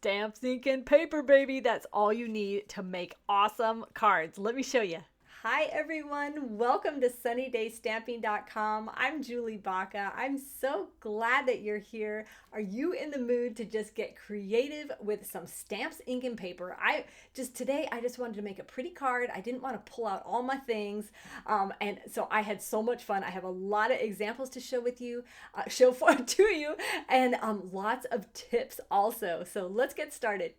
Stamps, ink, and paper, baby. That's all you need to make awesome cards. Let me show you. Hi everyone, welcome to sunnydaystamping.com. I'm Julie Baca. I'm so glad that you're here. Are you in the mood to just get creative with some stamps, ink, and paper? Today I just wanted to make a pretty card. I didn't want to pull out all my things, and so I had so much fun. I have a lot of examples to show to you, and lots of tips also. So let's get started.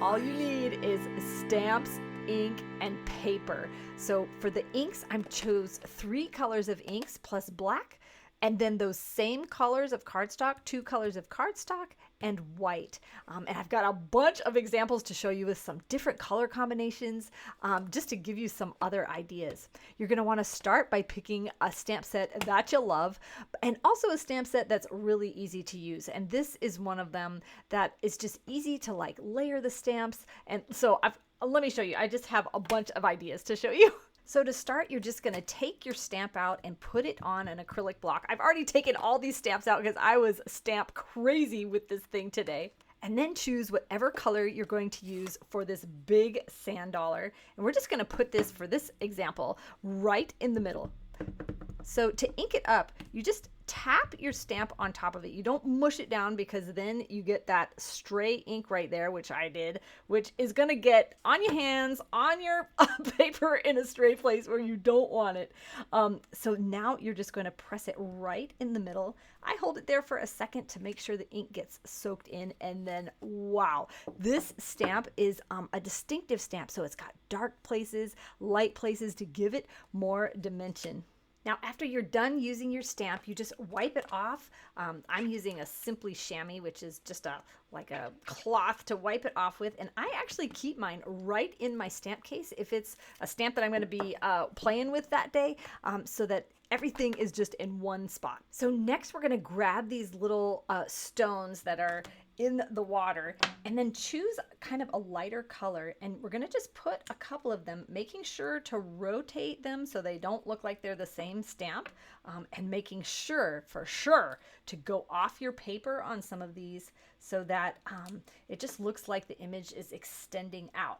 All you need is stamps, ink, and paper. So for the inks, I chose 3 colors of inks plus black, and then those same colors of cardstock, 2 colors of cardstock, and white. And I've got a bunch of examples to show you with some different color combinations, just to give you some other ideas. You're going to want to start by picking a stamp set that you love, and also a stamp set that's really easy to use. And this is one of them that is just easy to like layer the stamps. And so let me show you. I just have a bunch of ideas to show you. So to start, you're just going to take your stamp out and put it on an acrylic block. I've already taken all these stamps out because I was stamp crazy with this thing today. And then choose whatever color you're going to use for this big sand dollar. And we're just going to put this, for this example, right in the middle. So to ink it up, you just tap your stamp on top of it. You don't mush it down, because then you get that stray ink right there, which I did, which is going to get on your hands, on your paper in a stray place where you don't want it. So now you're just going to press it right in the middle. I hold it there for a second to make sure the ink gets soaked in, and then wow, this stamp is a distinctive stamp. So it's got dark places, light places to give it more dimension. Now, after you're done using your stamp, you just wipe it off. I'm using a Simply Chamois, which is just like a cloth to wipe it off with. And I actually keep mine right in my stamp case if it's a stamp that I'm going to be playing with that day, so that everything is just in one spot. So next we're going to grab these little stones that are in the water, and then choose kind of a lighter color, and we're going to just put a couple of them, making sure to rotate them so they don't look like they're the same stamp, and making sure for sure to go off your paper on some of these so that it just looks like the image is extending out.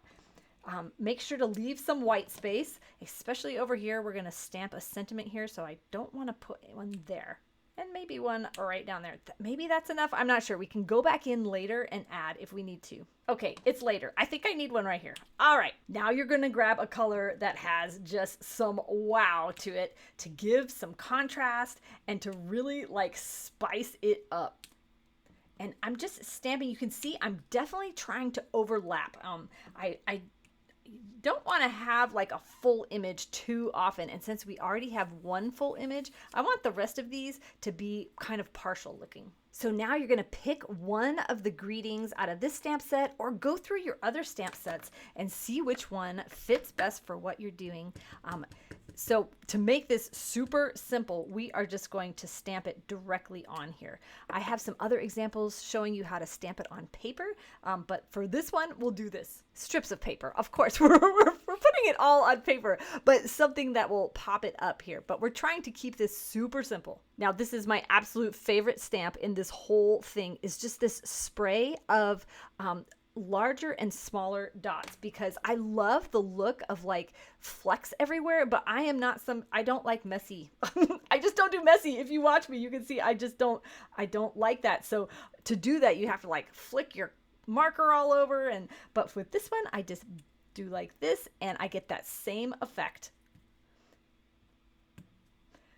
Make sure to leave some white space, especially over here. We're going to stamp a sentiment here, so I don't want to put one there. And maybe one right down there. Maybe that's enough. I'm not sure. We can go back in later and add if we need to. Okay, it's later. I think I need one right here. All right, now you're going to grab a color that has just some wow to it to give some contrast and to really like spice it up. And I'm just stamping. You can see I'm definitely trying to overlap. I don't want to have like a full image too often, and since we already have one full image, I want the rest of these to be kind of partial looking. So now you're going to pick one of the greetings out of this stamp set, or go through your other stamp sets and see which one fits best for what you're doing. So to make this super simple, we are just going to stamp it directly on here. I have some other examples showing you how to stamp it on paper, but for this one, we'll do this. Strips of paper, of course, we're putting it all on paper, but something that will pop it up here. But we're trying to keep this super simple. Now, this is my absolute favorite stamp in this whole thing, is just this spray of larger and smaller dots, because I love the look of like flecks everywhere, but I don't like messy. I just don't do messy. If you watch me, you can see I don't like that. So to do that, you have to like flick your marker all over, but with this one, I just do like this and I get that same effect.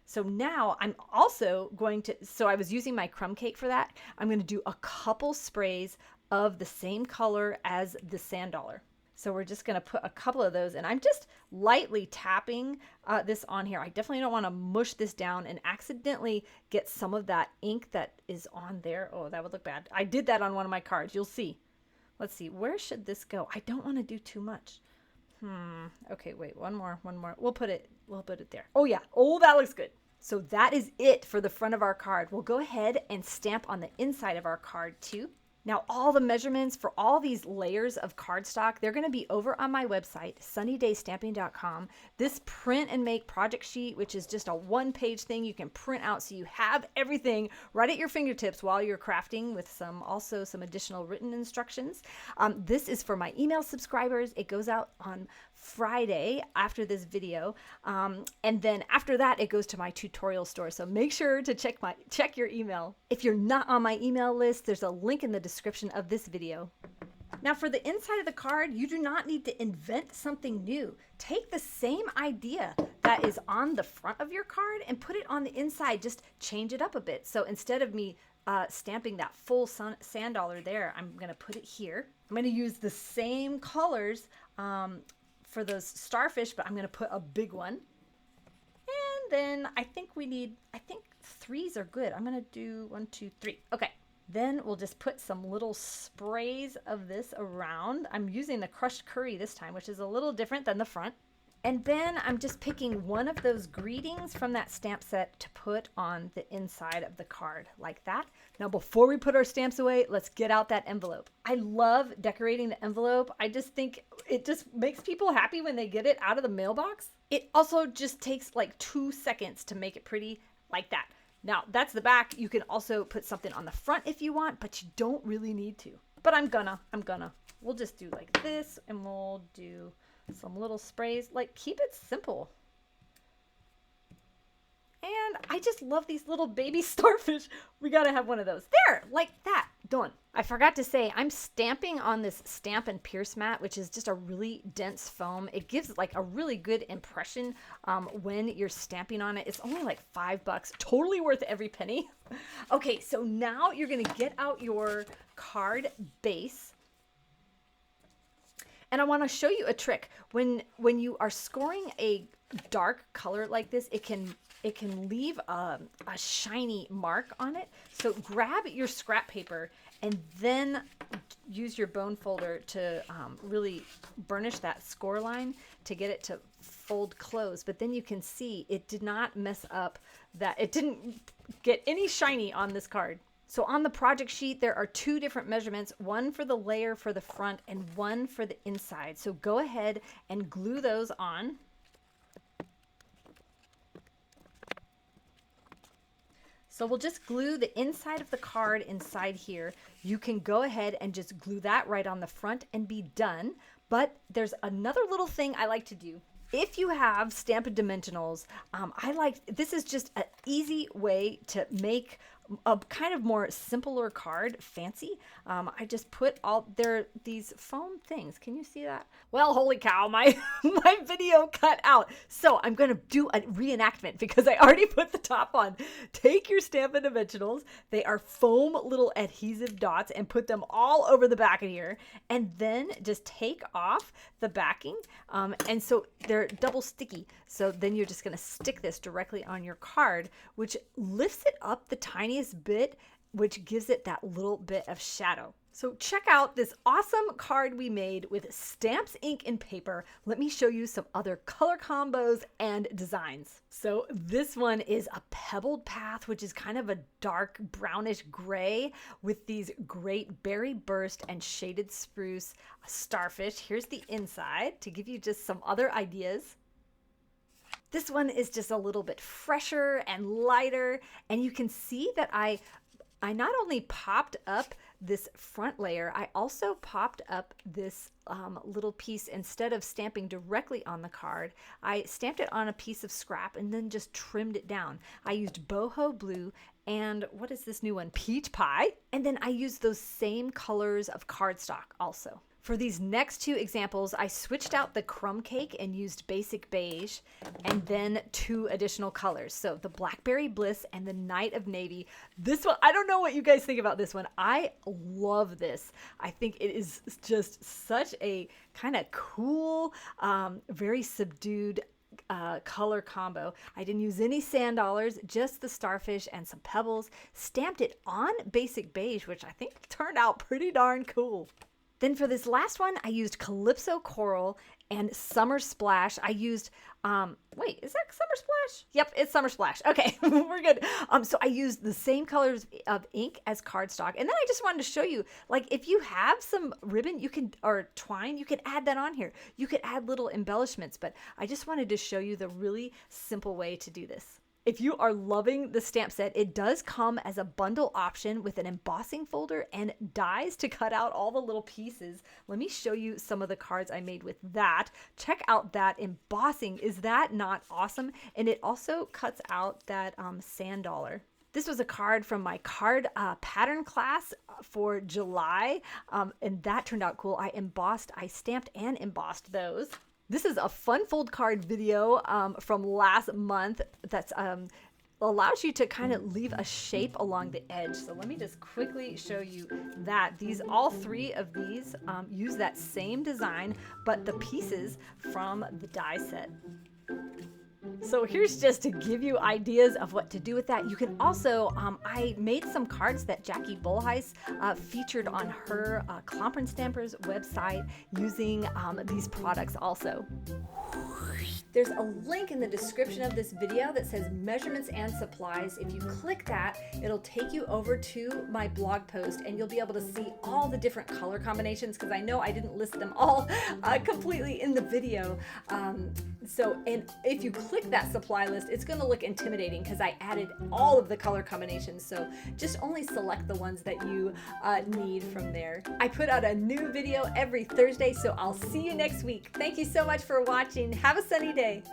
So now I'm also going to, so I was using my crumb cake for that. I'm going to do a couple sprays of the same color as the sand dollar. So we're just going to put a couple of those, and I'm just lightly tapping this on here. I definitely don't want to mush this down and accidentally get some of that ink that is on there. Oh, that would look bad. I did that on one of my cards. You'll see. Let's see. Where should this go? I don't want to do too much. Okay, wait, one more. We'll put it there. Oh yeah. Oh, that looks good. So that is it for the front of our card. We'll go ahead and stamp on the inside of our card too. Now, all the measurements for all these layers of cardstock, they're going to be over on my website, sunnydaystamping.com. This print and make project sheet, which is just a one-page thing you can print out so you have everything right at your fingertips while you're crafting, with also some additional written instructions. This is for my email subscribers. It goes out on Friday after this video, and then after that it goes to my tutorial store, so make sure to check your email. If you're not on my email list, there's a link in the description of this video. Now, for the inside of the card, you do not need to invent something new. Take the same idea that is on the front of your card and put it on the inside. Just change it up a bit. So instead of me stamping that full sand dollar there, I'm going to put it here. I'm going to use the same colors for those starfish, but I'm going to put a big one. And then I think threes are good. I'm going to do 1, 2, 3. Okay. Then we'll just put some little sprays of this around. I'm using the crushed curry this time, which is a little different than the front. And then I'm just picking one of those greetings from that stamp set to put on the inside of the card, like that. Now, before we put our stamps away, let's get out that envelope. I love decorating the envelope. I just think it just makes people happy when they get it out of the mailbox. It also just takes like 2 seconds to make it pretty, like that. Now, that's the back. You can also put something on the front if you want, but you don't really need to. But I'm gonna. We'll just do like this, and we'll do some little sprays. Like, keep it simple. And I just love these little baby starfish. We gotta have one of those. There, like that. Done. I forgot to say, I'm stamping on this Stamp and Pierce mat, which is just a really dense foam. It gives like a really good impression when you're stamping on it. It's only like $5, totally worth every penny. Okay, so now you're gonna get out your card base. And I want to show you a trick. When you are scoring a dark color like this, it can leave a shiny mark on it. So grab your scrap paper and then use your bone folder to really burnish that score line to get it to fold close. But then you can see it did not mess up that. It didn't get any shiny on this card. So on the project sheet, there are 2 different measurements, one for the layer for the front and one for the inside. So go ahead and glue those on. So we'll just glue the inside of the card inside here. You can go ahead and just glue that right on the front and be done. But there's another little thing I like to do. If you have Stampin' Dimensionals, this is just an easy way to make a kind of more simpler card fancy. I just put these foam things. Can you see that? Well, holy cow, my video cut out. So I'm going to do a reenactment because I already put the top on. Take your Stampin' Dimensionals. They are foam little adhesive dots, and put them all over the back of here. And then just take off the backing. And so they're double sticky. So then you're just going to stick this directly on your card, which lifts it up the tiniest bit, which gives it that little bit of shadow. So check out this awesome card we made with stamps, ink, and paper. Let me show you some other color combos and designs. So this one is a pebbled path, which is kind of a dark brownish gray with these great berry burst and shaded spruce starfish. Here's the inside to give you just some other ideas. This one is just a little bit fresher and lighter, and you can see that I not only popped up this front layer, I also popped up this little piece. Instead of stamping directly on the card, I stamped it on a piece of scrap and then just trimmed it down. I used boho blue and what is this new one? Peach pie. And then I used those same colors of cardstock also. For these next 2 examples, I switched out the crumb cake and used basic beige, and then 2 additional colors. So the Blackberry Bliss and the Night of Navy. This one, I don't know what you guys think about this one. I love this. I think it is just such a kind of cool, very subdued color combo. I didn't use any sand dollars, just the starfish and some pebbles. Stamped it on basic beige, which I think turned out pretty darn cool. Then for this last one, I used Calypso Coral and Summer Splash. I used, wait, is that Summer Splash? Yep, it's Summer Splash. Okay, we're good. So I used the same colors of ink as cardstock. And then I just wanted to show you, like, if you have some ribbon, you can, or twine, you can add that on here. You could add little embellishments, but I just wanted to show you the really simple way to do this. If you are loving the stamp set, it does come as a bundle option with an embossing folder and dies to cut out all the little pieces. Let me show you some of the cards I made with that. Check out that embossing. Is that not awesome? And it also cuts out that sand dollar. This was a card from my card pattern class for July, and that turned out cool. I stamped and embossed those. This is a fun fold card video from last month that's allows you to kind of leave a shape along the edge. So let me just quickly show you that. All three of these use that same design, but the pieces from the die set. So here's just to give you ideas of what to do with that. You can also, I made some cards that Jackie Bullheis featured on her Clomp & Stampers website using these products also. There's a link in the description of this video that says measurements and supplies. If you click that, it'll take you over to my blog post and you'll be able to see all the different color combinations, because I know I didn't list them all completely in the video. And if you click that supply list, it's going to look intimidating because I added all of the color combinations. So just only select the ones that you need from there. I put out a new video every Thursday, so I'll see you next week. Thank you so much for watching. Have a sunny day.